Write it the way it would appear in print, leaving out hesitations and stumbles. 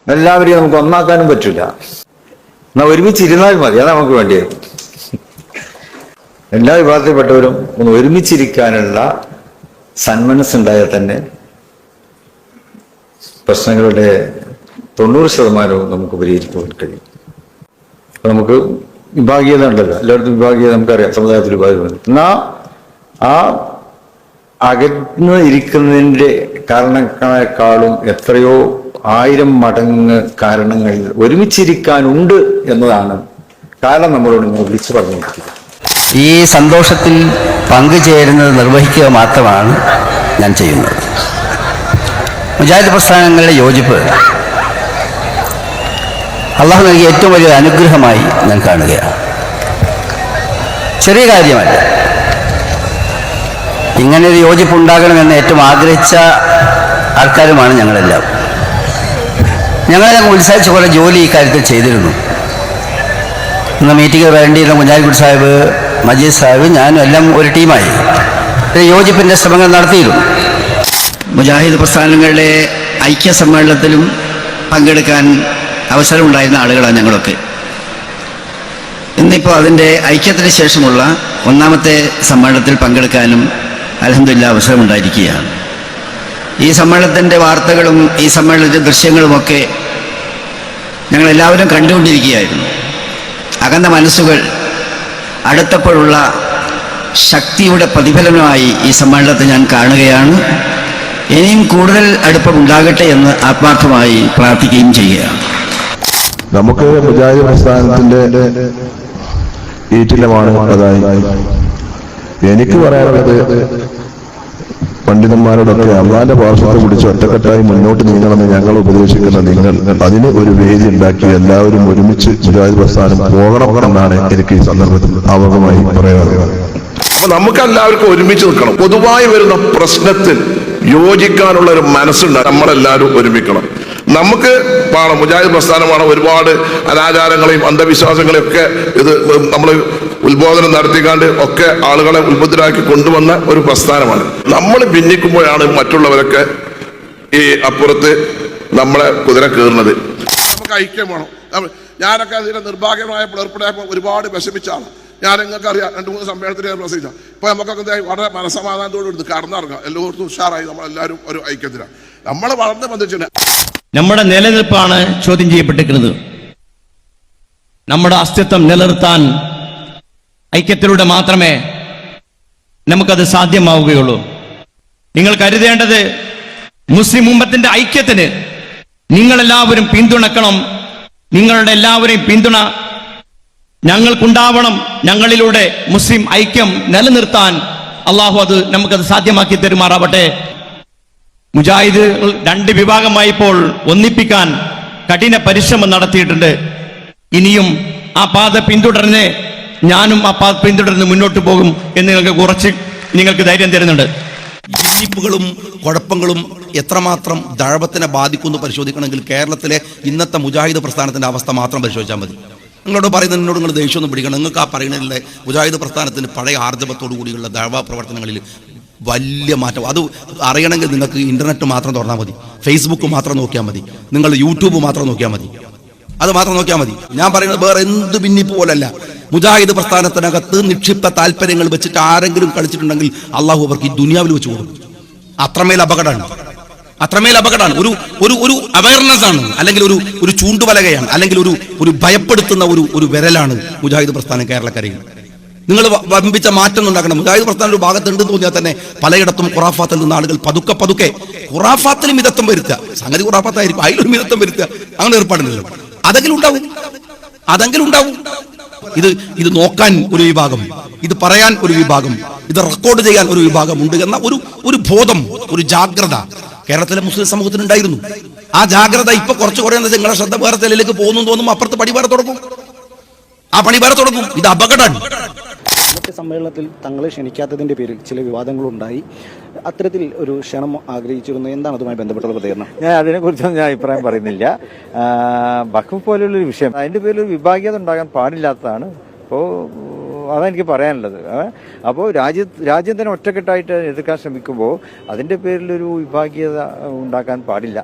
എല്ലാവരെയും നമുക്ക് ഒന്നാക്കാനും പറ്റില്ല. എന്നാൽ ഒരുമിച്ചിരുന്നാൽ മതി, അത് നമുക്ക് വേണ്ടിയത്. എല്ലാ വിഭാഗത്തിൽപ്പെട്ടവരും ഒന്ന് ഒരുമിച്ചിരിക്കാനുള്ള സന്മനസ്സുണ്ടായാൽ തന്നെ പ്രശ്നങ്ങളുടെ 90% നമുക്ക് പരിഹരിക്കാൻ കഴിയും. അപ്പൊ നമുക്ക് വിഭാഗീയത ഉണ്ടല്ലോ, എല്ലായിടത്തും വിഭാഗീയത നമുക്കറിയാം, സമുദായത്തിൽ വിഭാഗീയത. എന്നാൽ ആ അകന്ന് ഇരിക്കുന്നതിൻ്റെ കാരണങ്ങളെക്കാളും എത്രയോ 1000 മടങ്ങ് കാരണങ്ങൾ ഒരുമിച്ചിരിക്കാനുണ്ട് എന്നതാണ് കാലം നമ്മളോട് വിളിച്ചു പറഞ്ഞിരിക്കുന്നത്. ഈ സന്തോഷത്തിൽ പങ്കുചേരുന്നത് നിർവഹിക്കുക മാത്രമാണ് ഞാൻ ചെയ്യുന്നത്. മുജാഹിദ് പ്രസ്ഥാനങ്ങളുടെ യോജിപ്പ് അള്ളാഹു നൽകിയ ഏറ്റവും വലിയ അനുഗ്രഹമായി ഞാൻ കാണുകയാണ്. ചെറിയ കാര്യമല്ല. ഇങ്ങനെയൊരു യോജിപ്പുണ്ടാകണമെന്ന് ഏറ്റവും ആഗ്രഹിച്ച ആൾക്കാരുമാണ് ഞങ്ങളെല്ലാം. ഞങ്ങളെല്ലാം ഉത്സാഹിച്ച പോലെ ജോലി ഈ കാര്യത്തിൽ ചെയ്തിരുന്നു. ഇന്ന് മീറ്റിംഗ് വരേണ്ടിയിരുന്ന മുജാഹിദ് സാഹിബ്, മജീദ് സാഹിബ്, ഞാനും എല്ലാം ഒരു ടീമായി യോജിപ്പിൻ്റെ ശ്രമങ്ങൾ നടത്തിയിരുന്നു. മുജാഹിദ് പ്രസ്ഥാനങ്ങളുടെ ഐക്യ സമ്മേളനത്തിലും പങ്കെടുക്കാൻ അവസരമുണ്ടായിരുന്ന ആളുകളാണ് ഞങ്ങളൊക്കെ. ഇന്നിപ്പോൾ അതിൻ്റെ ഐക്യത്തിന് ശേഷമുള്ള 1ാമത്തെ സമ്മേളനത്തിൽ പങ്കെടുക്കാനും അൽഹംദുലില്ലാ അവസരമുണ്ടായിരിക്കുകയാണ്. ഈ സമ്മേളനത്തിൻ്റെ വാർത്തകളും ഈ സമ്മേളനത്തിൻ്റെ ദൃശ്യങ്ങളുമൊക്കെ ഞങ്ങളെല്ലാവരും കണ്ടുകൊണ്ടിരിക്കുകയായിരുന്നു. അകന്ന മനസ്സുകൾ അടുത്തപ്പോഴുള്ള ശക്തിയുടെ പ്രതിഫലനമായി ഈ സമ്മേളനത്തെ ഞാൻ കാണുകയാണ്. ഇനിയും കൂടുതൽ അടുപ്പമുണ്ടാകട്ടെ എന്ന് ആത്മാർത്ഥമായി പ്രാർത്ഥിക്കുകയും ചെയ്യുകയാണ്. നമുക്ക് മുജാഹിദ് പ്രസ്ഥാനത്തിന്റെ ഈറ്റില്ലമാണ് അതായി. എനിക്ക് പറയാനുള്ളത്, പണ്ഡിതന്മാരോടൊക്കെ അള്ളാന്റെ പാർശ്വത്തെ പിടിച്ച് ഒറ്റക്കെട്ടായി മുന്നോട്ട് നീങ്ങണമെന്ന് ഞങ്ങൾ ഉപദേശിക്കുന്ന നിങ്ങൾ അതിന് ഒരു വേദി ഉണ്ടാക്കി എല്ലാവരും ഒരുമിച്ച് മുജാഹിദ് പ്രസ്ഥാനം പോകണം എന്നാണ് എനിക്ക് ഈ സന്ദർഭത്തിൽ ആമുഖമായി പറയാനുള്ളത്. അപ്പൊ നമുക്ക് എല്ലാവർക്കും ഒരുമിച്ച് നിൽക്കണം. പൊതുവായി വരുന്ന പ്രശ്നത്തിൽ യോജിക്കാനുള്ള ഒരു മനസ്സുണ്ട്. നമ്മളെല്ലാവരും ഒരുമിക്കണം. നമുക്ക് വേണം, മുജാഹിദ് പ്രസ്ഥാനമാണ് ഒരുപാട് അനാചാരങ്ങളെയും അന്ധവിശ്വാസങ്ങളെയും ഒക്കെ ഇത് നമ്മൾ ഉത്ബോധനം നടത്തിക്കാണ്ട് ഒക്കെ ആളുകളെ ഉത്ബുദ്ധരാക്കി കൊണ്ടുവന്ന ഒരു പ്രസ്ഥാനമാണ്. നമ്മൾ ഭിന്നിക്കുമ്പോഴാണ് മറ്റുള്ളവരൊക്കെ ഈ അപ്പുറത്ത് നമ്മളെ കുതിര കയറുന്നത്. നമുക്ക് ഐക്യം വേണം. ഞാനൊക്കെ അതിന്റെ നിർഭാഗ്യമായ പിളർപ്പിടായപ്പോൾ ഒരുപാട് വിഷമിച്ചാണ്. ഞാൻ നിങ്ങൾക്ക് അറിയാം, 2-3 സമ്മേളനത്തിൽ ഞാൻ പ്രസംഗിച്ച. ഇപ്പൊ നമുക്കൊക്കെ വളരെ മനസമാധാനത്തോട് എടുത്ത് കടന്നിറങ്ങാം. എല്ലാവർക്കും ഉഷാറായി നമ്മളെല്ലാവരും ഒരു ഐക്യത്തിലാണ്. നമ്മളെ വളർന്ന് ബന്ധിച്ചിട്ടുണ്ട്. നമ്മുടെ നിലനിൽപ്പാണ് ചോദ്യം ചെയ്യപ്പെട്ടിരിക്കുന്നത്. നമ്മുടെ അസ്തിത്വം നിലനിർത്താൻ ഐക്യത്തിലൂടെ മാത്രമേ നമുക്കത് സാധ്യമാവുകയുള്ളൂ. നിങ്ങൾ കരുതേണ്ടത്, മുസ്ലിം ഉമ്മത്തിന്റെ ഐക്യത്തിന് നിങ്ങളെല്ലാവരും പിന്തുണക്കണം. നിങ്ങളുടെ എല്ലാവരെയും പിന്തുണ ഞങ്ങൾക്കുണ്ടാവണം. ഞങ്ങളിലൂടെ മുസ്ലിം ഐക്യം നിലനിർത്താൻ അള്ളാഹു നമുക്കത് സാധ്യമാക്കി തരുമാറാവട്ടെ. മുജാഹിദ് 2 വിഭാഗമായി ഇപ്പോൾ ഒന്നിപ്പിക്കാൻ കഠിന പരിശ്രമം നടത്തിയിട്ടുണ്ട്. ഇനിയും ആ പാത പിന്തുടർന്ന് ഞാനും ആ പാത പിന്തുടർന്ന് മുന്നോട്ട് പോകും എന്ന് നിങ്ങൾക്ക് ധൈര്യം തരുന്നുണ്ട്. ഭിന്നിപ്പുകളും കുഴപ്പങ്ങളും എത്രമാത്രം ദഴവത്തിനെ ബാധിക്കുമെന്ന് പരിശോധിക്കണമെങ്കിൽ കേരളത്തിലെ ഇന്നത്തെ മുജാഹിദ് പ്രസ്ഥാനത്തിന്റെ അവസ്ഥ മാത്രം പരിശോധിച്ചാൽ മതി. നിങ്ങളോട് പറയുന്നത്, എന്നോട് നിങ്ങൾ ദേഷ്യമൊന്നും പിടിക്കണം. നിങ്ങൾക്ക് ആ പറയുന്നതിലെ മുജാഹിദ് പ്രസ്ഥാനത്തിന് പഴയ ആർജവത്തോടു കൂടിയുള്ള ദഴവ പ്രവർത്തനങ്ങളിൽ വലിയ മാറ്റം. അത് അറിയണമെങ്കിൽ നിങ്ങൾക്ക് ഇന്റർനെറ്റ് മാത്രം തുറന്നാൽ മതി, ഫേസ്ബുക്ക് മാത്രം നോക്കിയാൽ മതി, നിങ്ങൾ യൂട്യൂബ് മാത്രം നോക്കിയാൽ മതി, അത് മാത്രം നോക്കിയാൽ മതി. ഞാൻ പറയുന്നത് വേറെ എന്ത് ഭിന്നിപ്പ് പോലല്ല. മുജാഹിദ് പ്രസ്ഥാനത്തിനകത്ത് നിക്ഷിപ്ത താല്പര്യങ്ങൾ വെച്ചിട്ട് ആരെങ്കിലും കളിച്ചിട്ടുണ്ടെങ്കിൽ അള്ളാഹു അവർക്ക് ഈ ദുനിയാവിൽ വെച്ച് കൊടുക്കും. അത്രമേൽ അപകടമാണ്, അത്രമേൽ അപകടമാണ്. ഒരു അവയർനെസ് ആണ്, അല്ലെങ്കിൽ ഒരു ചൂണ്ടുവലകയാണ്, അല്ലെങ്കിൽ ഒരു ഭയപ്പെടുത്തുന്ന ഒരു വിരലാണ് മുജാഹിദ് പ്രസ്ഥാനം കേരളക്കരയിൽ. നിങ്ങൾ വമ്പിച്ച മാറ്റം ഉണ്ടാക്കണം. മുജാഹിദ് പ്രസ്ഥാനം ഒരു ഭാഗത്തുണ്ട് തോന്നിയാൽ തന്നെ പലയിടത്തും ഖുറാഫാത്തിൽ നിന്ന് ആളുകൾ പതുക്കെ ഖുറാഫാത്തിലും മിതത്വം വരുത്തുക. സംഗതി ഖുറാഫാത്തായിരിക്കും, അതിലൊരു മിതത്വം വരുത്തുക. അങ്ങനെ ഏർപ്പാടുണ്ടല്ലോ. അതെങ്കിലും ഉണ്ടാവും. ഇത് നോക്കാൻ ഒരു വിഭാഗം, ഇത് പറയാൻ ഒരു വിഭാഗം, ഇത് റെക്കോർഡ് ചെയ്യാൻ ഒരു വിഭാഗം ഉണ്ട് എന്ന ഒരു ബോധം, ഒരു ജാഗ്രത കേരളത്തിലെ മുസ്ലിം സമൂഹത്തിനുണ്ടായിരുന്നു. ആ ജാഗ്രത ഇപ്പൊ കുറേ നിങ്ങളെ ശ്രദ്ധ വേറെ തെളിയിലേക്ക് പോകുന്നു തോന്നുമ്പോൾ അപ്പുറത്ത് പണി വേറെ തുടങ്ങും. ഇത് അപകടമാണ്. സമ്മേളനത്തിൽ തങ്ങളെ ക്ഷണിക്കാത്തതിന്റെ പേരിൽ ചില വിവാദങ്ങളുണ്ടായി. അത്തരത്തിൽ ഒരു ക്ഷണം ആഗ്രഹിച്ചിരുന്നു. എന്താണ് അതുമായി ബന്ധപ്പെട്ടുള്ള പ്രതികരണം? ഞാൻ അതിനെക്കുറിച്ചൊന്നും ഞാൻ അഭിപ്രായം പറയുന്നില്ല. വഖഫ് പോലുള്ളൊരു വിഷയം, അതിൻ്റെ പേരിൽ ഒരു വിഭാഗീയത ഉണ്ടാകാൻ പാടില്ലാത്തതാണ്. അപ്പോൾ അതെനിക്ക് പറയാനുള്ളത്. അപ്പോൾ രാജ്യം തന്നെ ഒറ്റക്കെട്ടായിട്ട് എതിർക്കാൻ ശ്രമിക്കുമ്പോൾ അതിൻ്റെ പേരിലൊരു വിഭാഗീയത ഉണ്ടാക്കാൻ പാടില്ല.